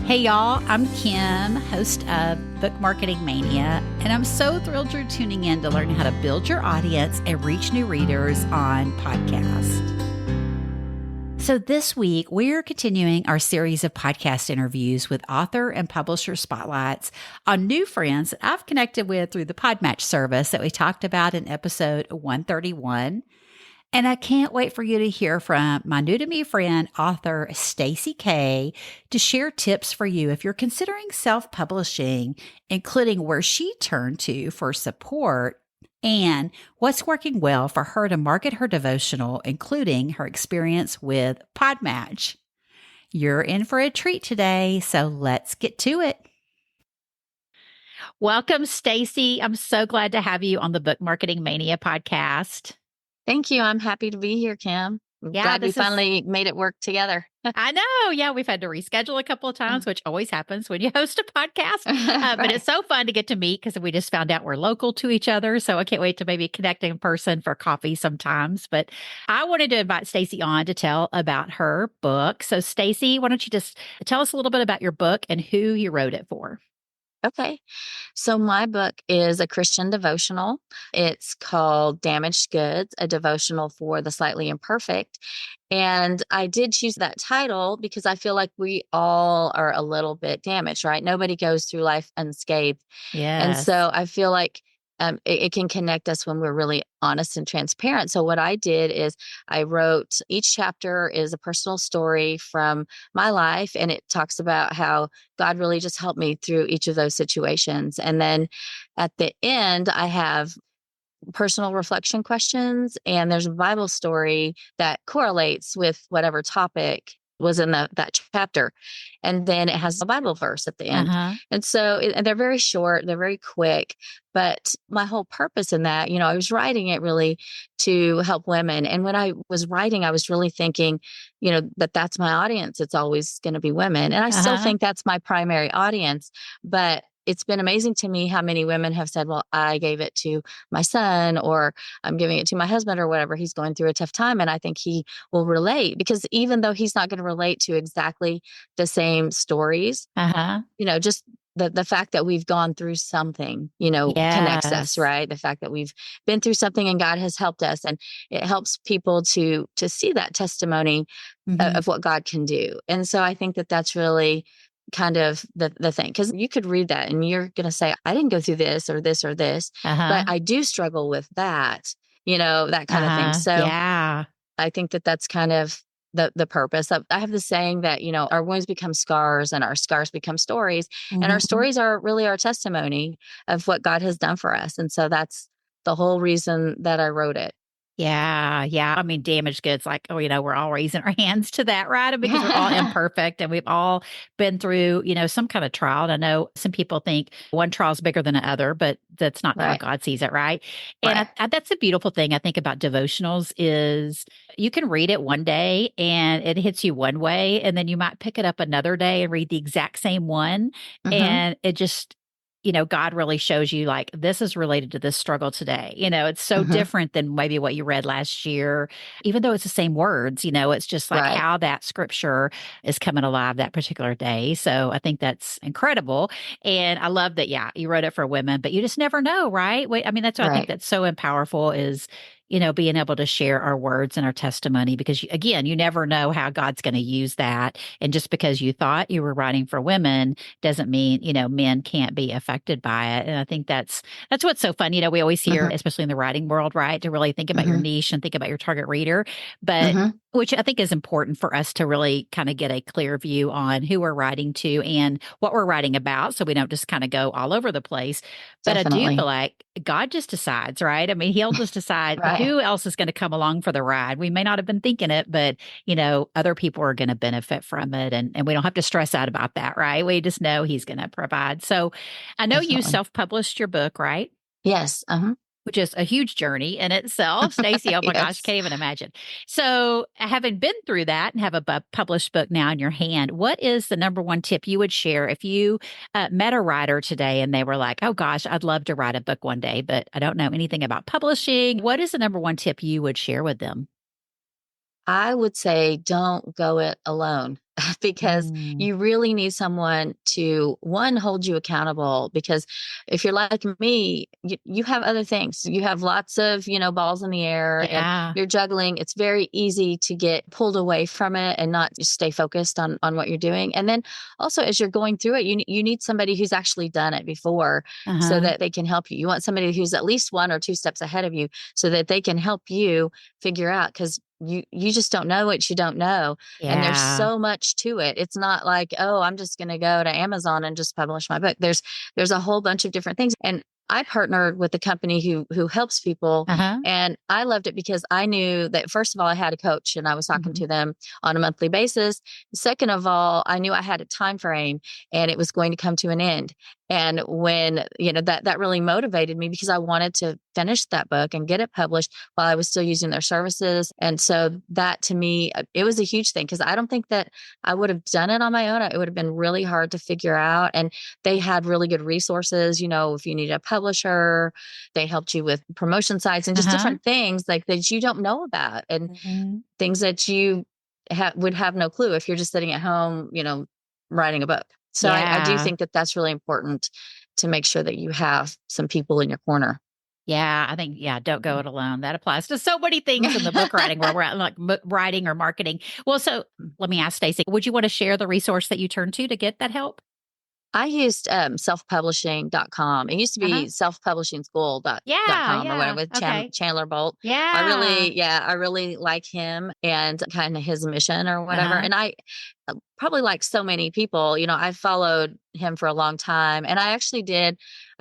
Hey y'all, I'm Kim, host of Book Marketing Mania, and I'm so thrilled you're tuning in to learn how to build your audience and reach new readers on podcast. So this week, we're continuing our series of podcast interviews with author and publisher spotlights on new friends that I've connected with through the PodMatch service that we talked about in episode 131. And I can't wait for you to hear from my new to me friend, author Stacy Kaye, to share tips for you if you're considering self-publishing, including where she turned to for support and what's working well for her to market her devotional, including her experience with PodMatch. You're in for a treat today, so let's get to it. Welcome, Stacy. I'm so glad to have you on the Book Marketing Mania podcast. Thank you. I'm happy to be here, Kim. Glad we finally made it work together. I know. Yeah, we've had to reschedule a couple of times, which always happens when you host a podcast. Right. But it's so fun to get to meet because we just found out we're local to each other. So I can't wait to maybe connect in person for coffee sometimes. But I wanted to invite Stacy on to tell about her book. So Stacy, why don't you just tell us a little bit about your book and who you wrote it for? Okay. So my book is a Christian devotional. It's called Damaged Goods, a devotional for the slightly imperfect. And I did choose that title because I feel like we all are a little bit damaged, right? Nobody goes through life unscathed. Yes. And so I feel like it can connect us when we're really honest and transparent. So what I did is I wrote, each chapter is a personal story from my life, and it talks about how God really just helped me through each of those situations. And then at the end, I have personal reflection questions, and there's a Bible story that correlates with whatever topic was in that chapter. And then it has a Bible verse at the end. And so and they're very short, they're very quick. But my whole purpose in that, I was writing it really to help women. And when I was writing, I was really thinking, that's my audience. It's always going to be women. And I still think that's my primary audience. But it's been amazing to me how many women have said, well, I gave it to my son, or I'm giving it to my husband, or whatever. He's going through a tough time. And I think he will relate, because even though he's not going to relate to exactly the same stories, just the fact that we've gone through something, connects us, right? The fact that we've been through something and God has helped us, and it helps people to see that testimony of what God can do. And so I think that that's really kind of the thing, because you could read that and you're going to say, I didn't go through this or this or this, but I do struggle with that, that kind of thing. So I think that that's kind of the purpose of, I have the saying that, our wounds become scars and our scars become stories, and our stories are really our testimony of what God has done for us. And so that's the whole reason that I wrote it. Yeah. I mean, damaged goods, like, we're all raising our hands to that, right? Because we're all imperfect and we've all been through, some kind of trial. And I know some people think one trial is bigger than the other, but that's not how God sees it, right? And that's a beautiful thing I think about devotionals is you can read it one day and it hits you one way, and then you might pick it up another day and read the exact same one. And it just, God really shows you like, this is related to this struggle today. It's so different than maybe what you read last year, even though it's the same words, it's just like how that scripture is coming alive that particular day. So I think that's incredible. And I love that, you wrote it for women, but you just never know, right? I mean, that's what I think that's so powerful is, being able to share our words and our testimony, because again, you never know how God's going to use that. And just because you thought you were writing for women doesn't mean, men can't be affected by it. And I think that's what's so fun. We always hear, especially in the writing world, right, to really think about your niche and think about your target reader, but which I think is important for us to really kind of get a clear view on who we're writing to and what we're writing about, so we don't just kind of go all over the place. But Definitely. I do feel like God just decides, right? I mean, he'll just decide who else is going to come along for the ride. We may not have been thinking it, but, other people are going to benefit from it. And we don't have to stress out about that, right? We just know he's going to provide. So I know you self-published your book, right? Yes. Which is a huge journey in itself. Stacy, oh my gosh, can't even imagine. So having been through that and have a published book now in your hand, what is the number one tip you would share if you met a writer today and they were like, oh gosh, I'd love to write a book one day, but I don't know anything about publishing. What is the number one tip you would share with them? I would say don't go it alone because Mm, you really need someone to, one, hold you accountable. Because if you're like me, you have other things. You have lots of, balls in the air and yeah. you're juggling. It's very easy to get pulled away from it and not just stay focused on what you're doing. And then also, as you're going through it, you need somebody who's actually done it before so Uh-huh. that they can help you. You want somebody who's at least one or two steps ahead of you so that they can help you figure out, because you just don't know what you don't know, and there's Yeah. so much to it. It's not like, oh, I'm just going to go to Amazon and just publish my book. There's a whole bunch of different things, and I partnered with a company who helps people, Uh-huh. and I loved it because I knew that, first of all, I had a coach and I was talking Mhm. to them on a monthly basis. Second of all, I knew I had a time frame and it was going to come to an end. And when, that really motivated me because I wanted to finish that book and get it published while I was still using their services. And so that, to me, it was a huge thing, because I don't think that I would have done it on my own. It would have been really hard to figure out. And they had really good resources. If you need a publisher, they helped you with promotion sites and just Uh-huh. different things like that you don't know about, and Mhm. things that you would have no clue if you're just sitting at home, writing a book. So I do Yeah. think that that's really important, to make sure that you have some people in your corner. Yeah, I think, yeah, don't go it alone. That applies to so many things in the book writing where we're at, like book writing or marketing. Well, so let me ask Stacy, would you want to share the resource that you turned to get that help? I used selfpublishing.com. It used to Uh-huh. be selfpublishingschool Yeah, com or yeah. whatever, with Okay. Chandler Bolt. Yeah. I really like him and kind of his mission or whatever. Uh-huh. And I probably, like so many people, I followed him for a long time. And I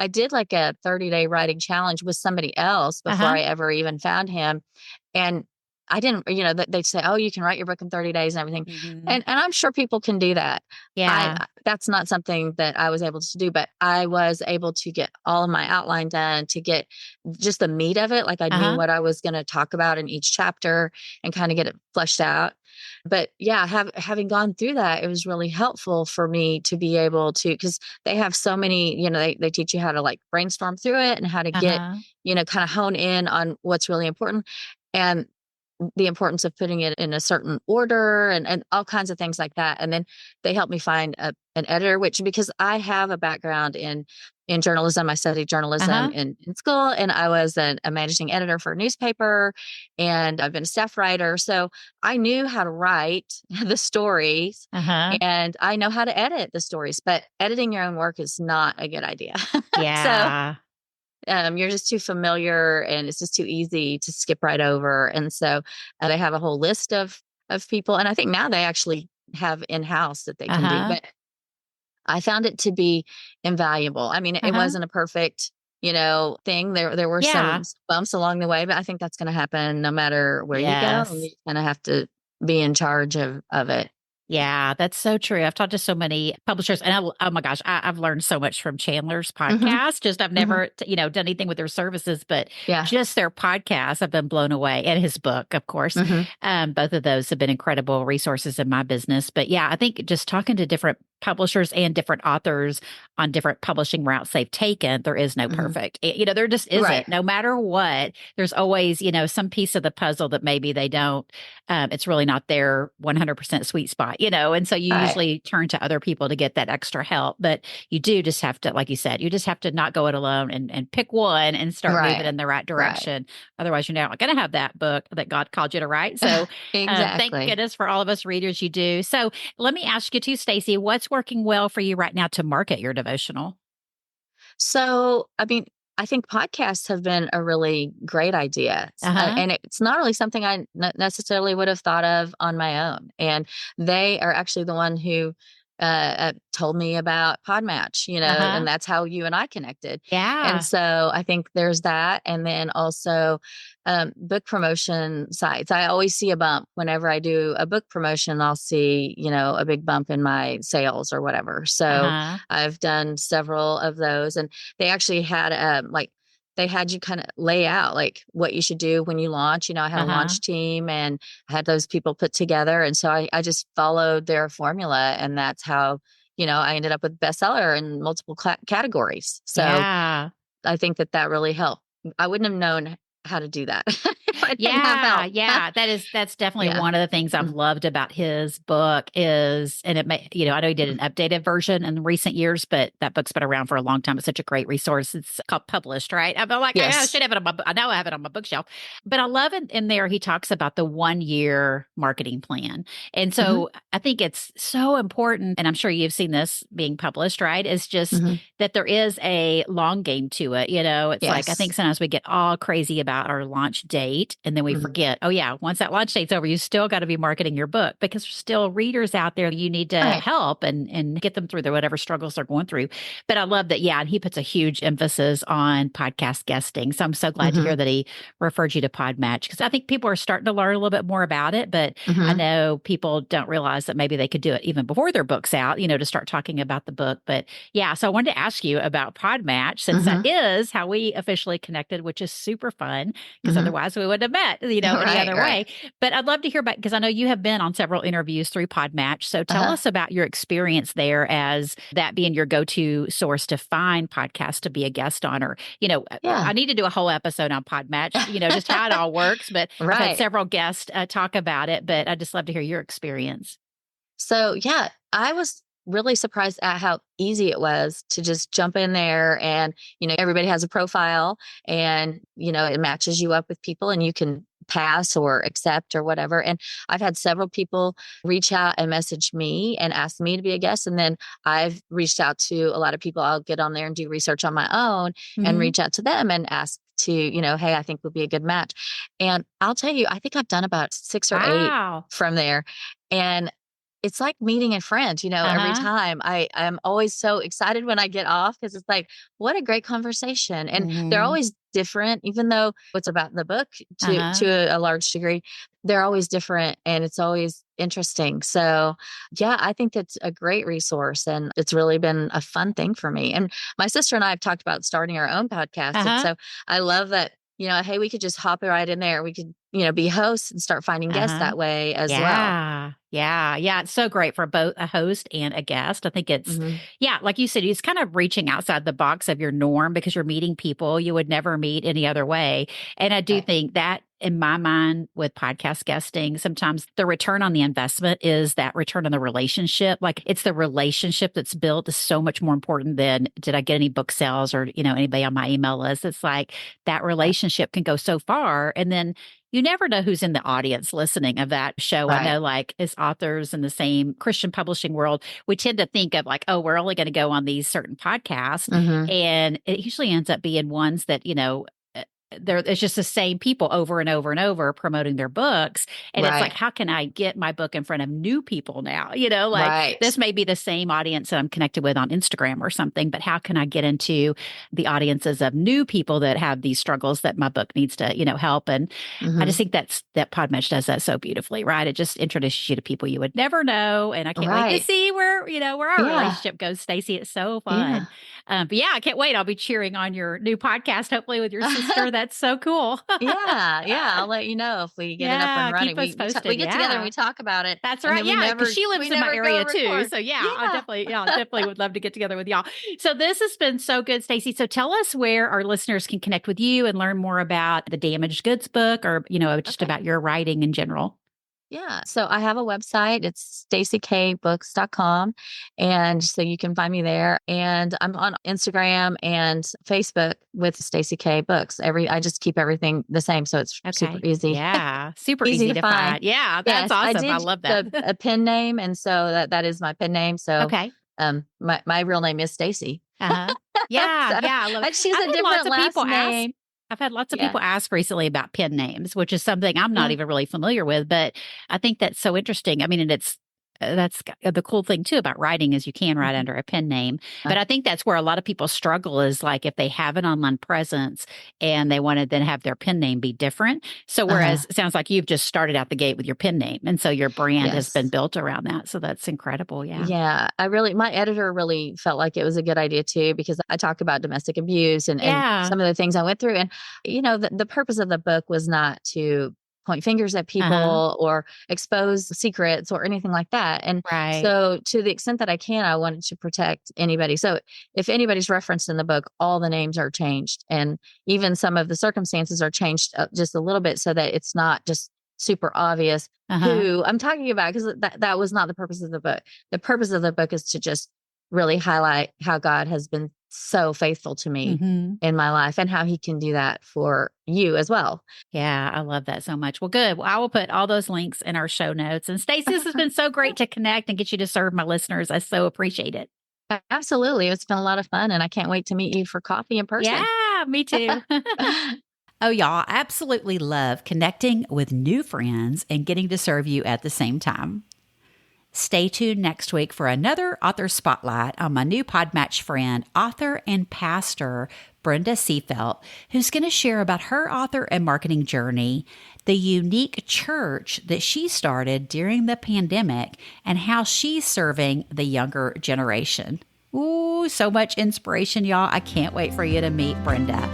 did like a 30-day writing challenge with somebody else before Uh-huh. I ever even found him. And I didn't, they'd say, oh, you can write your book in 30 days and everything. Mhm. And I'm sure people can do that. Yeah. That's not something that I was able to do, but I was able to get all of my outline done, to get just the meat of it. Like, I knew Uh-huh. what I was going to talk about in each chapter and kind of get it fleshed out. But yeah, having gone through that, it was really helpful for me to be able to, because they have so many, they teach you how to like brainstorm through it and how to get, Uh-huh. kind of hone in on what's really important. And the importance of putting it in a certain order, and all kinds of things like that. And then they helped me find an editor, which, because I have a background in journalism. I studied journalism Uh-huh. in school, and I was a managing editor for a newspaper, and I've been a staff writer. So I knew how to write the stories, Uh-huh. and I know how to edit the stories, but editing your own work is not a good idea. So Yeah. you're just too familiar, and it's just too easy to skip right over. And so they have a whole list of people, and I think now they actually have in-house that they can do. Uh-huh. But I found it to be invaluable. I mean, it Uh-huh. wasn't a perfect, thing. There were some Yeah. bumps along the way, but I think that's going to happen no matter where you go, and Yes. you kind of have to be in charge of it. Yeah, that's so true. I've talked to so many publishers, and oh my gosh, I've learned so much from Chandler's Hmm. podcast. Just I've Hmm. never, done anything with their services, but Yeah. just their podcast, I've been blown away. And his book, of course, Hmm. both of those have been incredible resources in my business. But yeah, I think just talking to different publishers and different authors on different publishing routes they've taken, there is no Hmm. perfect. There just Right. isn't. No matter what, there's always, some piece of the puzzle that maybe they don't it's really not their 100% sweet spot, and so you Right. usually turn to other people to get that extra help. But you do just have to, like you said, you just have to not go it alone and pick one and start moving Right. in the right Right. direction. Otherwise, you're not going to have that book that God called you to write. So thank Exactly. goodness for all of us readers you do. So let me ask you too, Stacy, what's working well for you right now to market your devotional? So, I mean, I think podcasts have been a really great idea. Uh huh. And it's not really something I necessarily would have thought of on my own. And they are actually the one who told me about Podmatch, Uh and huh. that's how you and I connected. And Yeah. so I think there's that. And then also book promotion sites. I always see a bump whenever I do a book promotion. I'll see, a big bump in my sales or whatever. Uh So huh. I've done several of those, and they actually had like they had you kind of lay out like what you should do when you launch. I had Uh a huh. launch team, and I had those people put together, and so I just followed their formula, and that's how I ended up with bestseller in multiple categories. So Yeah. I think that really helped. I wouldn't have known how to do that and have Yeah, help. yeah. That's definitely Yeah. one of the things I've loved about his book is, and it may, I know he did an updated version in recent years, but that book's been around for a long time. It's such a great resource. It's called Published, right? I feel like I Yes. should have it on I know I have it on my bookshelf, but I love it in there. He talks about the 1 year marketing plan. And Hmm. so I think it's so important. And I'm sure you've seen this being published, right? It's just Hmm. that there is a long game to it. It's like I think Yes. sometimes we get all crazy about our launch date and then we Hmm. forget, oh, yeah, once that launch date's over, you still got to be marketing your book because there's still readers out there you need to Right. help and get them through their whatever struggles they're going through. But I love that. Yeah. And he puts a huge emphasis on podcast guesting. So I'm so glad to Hmm. hear that he referred you to Podmatch because I think people are starting to learn a little bit more about it. But I Hmm. know people don't realize that maybe they could do it even before their book's out, to start talking about the book. But yeah, so I wanted to ask you about Podmatch since that Hmm. is how we officially connected, which is super fun because Hmm. otherwise we wouldn't have met, any Right. other Right. way. But I'd love to hear about because I know you have been on several interviews through Podmatch. So tell Uh-huh. us about your experience there as that being your go-to source to find podcasts to be a guest on. Or, I Yeah. need to do a whole episode on Podmatch, just how it all works. But I've had Right. several guests talk about it, but I'd just love to hear your experience. So, yeah, I was really surprised at how easy it was to just jump in there and, everybody has a profile and, it matches you up with people and you can pass or accept or whatever. And I've had several people reach out and message me and ask me to be a guest. And then I've reached out to a lot of people. I'll get on there and do research on my own and Hmm. reach out to them and ask to, hey, I think would be a good match. And I'll tell you, I think I've done about 6 or 8 Wow. from there. And it's like meeting a friend, every Uh-huh. time. I'm always so excited when I get off because it's like, what a great conversation. And they're Hmm. always different, even though what's about in the book to Uh-huh. a large degree, they're always different and it's always interesting. So yeah, I think that's a great resource and it's really been a fun thing for me. And my sister and I have talked about starting our own podcast. And Uh-huh. so I love that, hey, we could just hop right in there. We could, be hosts and start finding guests Uh-huh. that way as well. Yeah. Yeah. Yeah. It's so great for both a host and a guest. I think it's, Hmm. yeah, like you said, it's kind of reaching outside the box of your norm because you're meeting people you would never meet any other way. And I do Right. think that in my mind with podcast guesting, sometimes the return on the investment is that return on the relationship. Like it's the relationship that's built is so much more important than did I get any book sales or, anybody on my email list. It's like that relationship can go so far. And then you never know who's in the audience listening of that show. I Right. know, like, as authors in the same Christian publishing world, we tend to think of like, oh, we're only going to go on these certain podcasts. Mhm. And it usually ends up being ones that, it's just the same people over and over and over promoting their books. And it's like, Right. how can I get my book in front of new people now? Like Right. this may be the same audience that I'm connected with on Instagram or something, but how can I get into the audiences of new people that have these struggles that my book needs to, help? And I just Mhm. think that Podmatch does that so beautifully, right? It just introduces you to people you would never know. And I can't wait to Right. see where our Yeah. relationship goes, Stacy. It's so Yeah. fun. But yeah, I can't wait. I'll be cheering on your new podcast, hopefully with your sister. That's so cool. Yeah, yeah, I'll let you know if we get it up and Yeah, running. keep us We posted. get together and Yeah. we talk about it, That's and right. then we Yeah, because never she we lives in my never go area too. record. So Yeah. I definitely would love to get together with y'all. So this has been so good, Stacy. So tell us where our listeners can connect with you and learn more about the Damaged Goods book or, just Okay. about your writing in general. Yeah. So I have a website. It's stacykaybooks.com. And so you can find me there. And I'm on Instagram and Facebook with Stacy K Books. I just keep everything the same. So it's super Okay. easy, Yeah. Super easy easy to to find. find. Yeah. That's Yes, I awesome. I did love that. a pen name. And so that is my pen name. So Okay. my real name is Stacy. Uh-huh. Yeah, So yeah, I love it. and she's a I've had lots different of last people ask name. I've had lots of Yeah. people ask recently about pen names, which is something I'm not Yeah. even really familiar with, but I think that's so interesting. I mean, and it's the cool thing too about writing is you can write Mhm. under a pen name. Uh, But I think that's where a lot of people struggle is like if they have an online presence and they want to then have their pen name be different. So uh-huh. whereas it sounds like you've just started out the gate with your pen name. And so your brand has been Yes. built around that. So that's incredible. Yeah. Yeah, my editor really felt like it was a good idea too, because I talk about domestic abuse and Yeah. some of the things I went through. And, the purpose of the book was not to point fingers at people or expose secrets or anything like that. And Right. so to the extent that I can, I wanted to protect anybody. So if anybody's referenced in the book, all the names are changed, and even some of the circumstances are changed just a little bit so that it's not just super obvious who I'm talking about, because that was not the purpose of the book. The purpose of the book is to just really highlight how God has been so faithful to me in my life, and how he can do that for you as well. Yeah, I love that so much. Well, good. Well, I will put all those links in our show notes. And Stacy, this has been so great to connect and get you to serve my listeners. I so appreciate it. Absolutely. It's been a lot of fun, and I can't wait to meet you for coffee in person. Yeah, me too. Oh, y'all, I absolutely love connecting with new friends and getting to serve you at the same time. Stay tuned next week for another author spotlight on my new Podmatch friend, author and pastor Brenda Seafelt, who's going to share about her author and marketing journey, the unique church that she started during the pandemic, and how she's serving the younger generation. Ooh, so much inspiration, y'all. I can't wait for you to meet Brenda.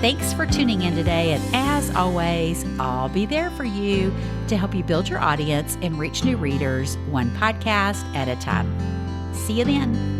Thanks for tuning in today, and as always, I'll be there for you to help you build your audience and reach new readers one podcast at a time. See you then.